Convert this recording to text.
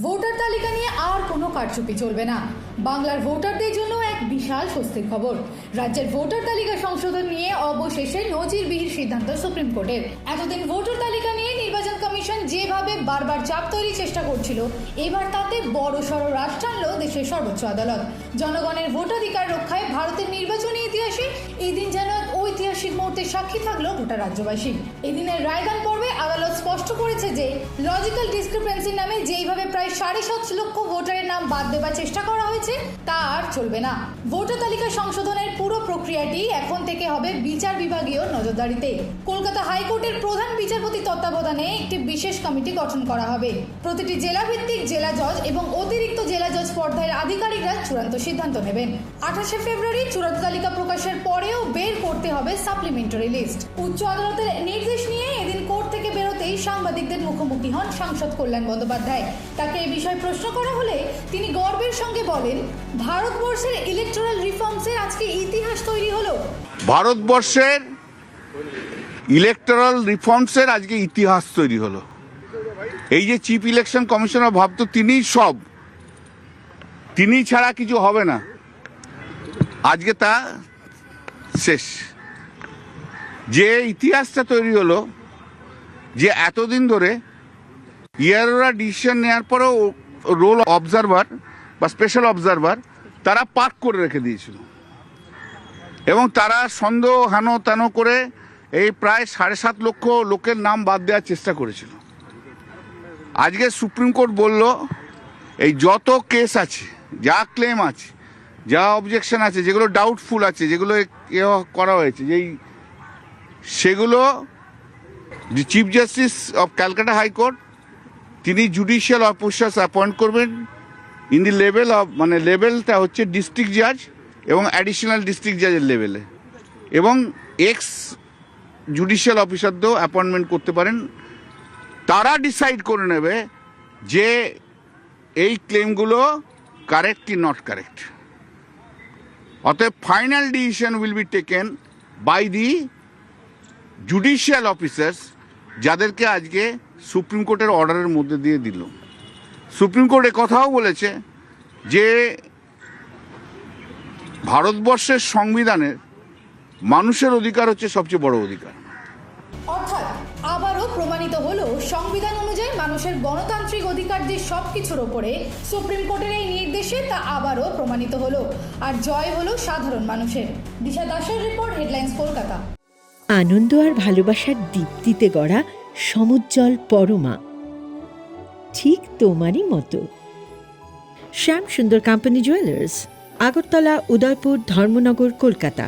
Voter তালিকা নিয়ে আর কোনো কারচুপি চলবে না। বাংলার ভোটারদের জন্য এক বিশাল স্বস্তির খবর। রাজ্যের ভোটার তালিকা সংশোধন নিয়ে অবশেষে নজিরবিহীন সিদ্ধান্ত সুপ্রিম কোর্টের। এতদিন ভোটার তালিকা নিয়ে নির্বাচন কমিশন যেভাবে বারবার চাপ তৈরির চেষ্টা করছিল, এবার তাতে বড়সড় রাশ টানল দেশের সর্বোচ্চ আদালত। জনগণের ভোটাধিকার রক্ষায় ভারতের নির্বাচনী ইতিহাসে এই দিন যেন এক ঐতিহাসিক মুহূর্তের সাক্ষী থাকলো গোটা রাজ্যবাসী। এদিনের রায়দান পর্বে আদালত স্পষ্ট করেছে যে লজিক্যাল ডিসক্রিপেন্সির নামে যেইভাবে প্রায় 7.5 লক্ষ ভোটারের নাম বাদ দেবার চেষ্টা করা হয়েছে তা আর চলবে না। ভোটার তালিকা সংশোধনের পুরো প্রক্রিয়াটি এখন থেকে হবে বিচার বিভাগীয় নজরদারিতে। কলকাতা হাইকোর্টের প্রধান বিচারপতির তত্ত্বাবধানে একটি বিশেষ কমিটি গঠন করা হবে। প্রতিটি জেলা ভিত্তিক জেলা জজ এবং অতিরিক্ত জেলা জজ পর্যায়ের আধিকারিকরা চূড়ান্ত সিদ্ধান্ত নেবেন। 28 ফেব্রুয়ারি চূড়ান্ত তালিকা প্রকাশের পরেও বের করতে হবে সাপ্লিমেন্টারি লিস্ট। উচ্চ আদালতের নির্দেশ নিয়ে এদিন কোর্ট থেকে বেরোতেই সাংবাদিকদের মুখোমুখি হন সাংসদ কল্যাণ বন্দ্যোপাধ্যায়। তাকে এই বিষয়ে প্রশ্ন করা হলে তিনি গর্বের সঙ্গে বলেন, ভারতবর্ষের ইলেকটোরাল রিফর্মসের আজকে ইতিহাস তৈরি হলো। ভারতবর্ষের ইলেকটোরাল রিফর্মসের আজকে ইতিহাস তৈরি হলো। এই যে চিফ ইলেকশন কমিশনার ভাবতো তিনি ছাড়া কিছু হবে না, আজকে তা শেষ। যে ইতিহাসটা তৈরি হলো, যে এতদিন ধরে ইয়ারোরা ডিসিশন নেওয়ার পরেও রোল অবজারভার বা স্পেশাল অবজারভার তারা পার্ক করে রেখে দিয়েছিল এবং তারা সন্দেহ হানো তানো করে এই প্রায় 7.5 লক্ষ লোকের নাম বাদ দেওয়ার চেষ্টা করেছিল। আজকে সুপ্রিম কোর্ট বলল, এই যত কেস আছে, যা ক্লেম আছে, যা অবজেকশন আছে, যেগুলো ডাউটফুল আছে, যেগুলো করা হয়েছে, সেগুলো chief justice of Calcutta high court তিনি জুডিশিয়াল অফিসার্স অ্যাপয়েন্ট করবেন ইন দি লেভেল অফ, মানে লেভেলটা হচ্ছে ডিস্ট্রিক্ট জাজ এবং অ্যাডিশনাল ডিস্ট্রিক্ট জাজের লেভেলে, এবং এক্স জুডিশিয়াল অফিসারদেরও অ্যাপয়েন্টমেন্ট করতে পারেন। তারা ডিসাইড করে নেবে যে এই ক্লেমগুলো কারেক্ট কি নট কারেক্ট। অতএব final decision will be taken by the judicial officers, যাদেরকে আজকে সুপ্রিম কোর্টের অর্ডারের মধ্যে দিয়ে দিল। সুপ্রিম কোর্ট কথাও বলেছে যে ভারতবর্ষের সংবিধানের মানুষের অধিকার হচ্ছে সবচেয়ে বড় অধিকার। অর্থাৎ আবারও প্রমাণিত হলো সংবিধান অনুযায়ী মানুষের গণতান্ত্রিক অধিকার যে সবকিছুর ওপরে, সুপ্রিম কোর্টের এই নির্দেশে তা আবারও প্রমাণিত হলো। আর জয় হলো সাধারণ মানুষের। দিশা দাসের রিপোর্ট, হেডলাইন্স, কলকাতা। আনন্দ আর ভালোবাসার দীপ্তিতে গড়া সমুজ্জ্বল পরমা, ঠিক তোমারই মতো। শ্যাম সুন্দর কোম্পানি জুয়েলার্স, আগরতলা, উদয়পুর, ধর্মনগর, কলকাতা।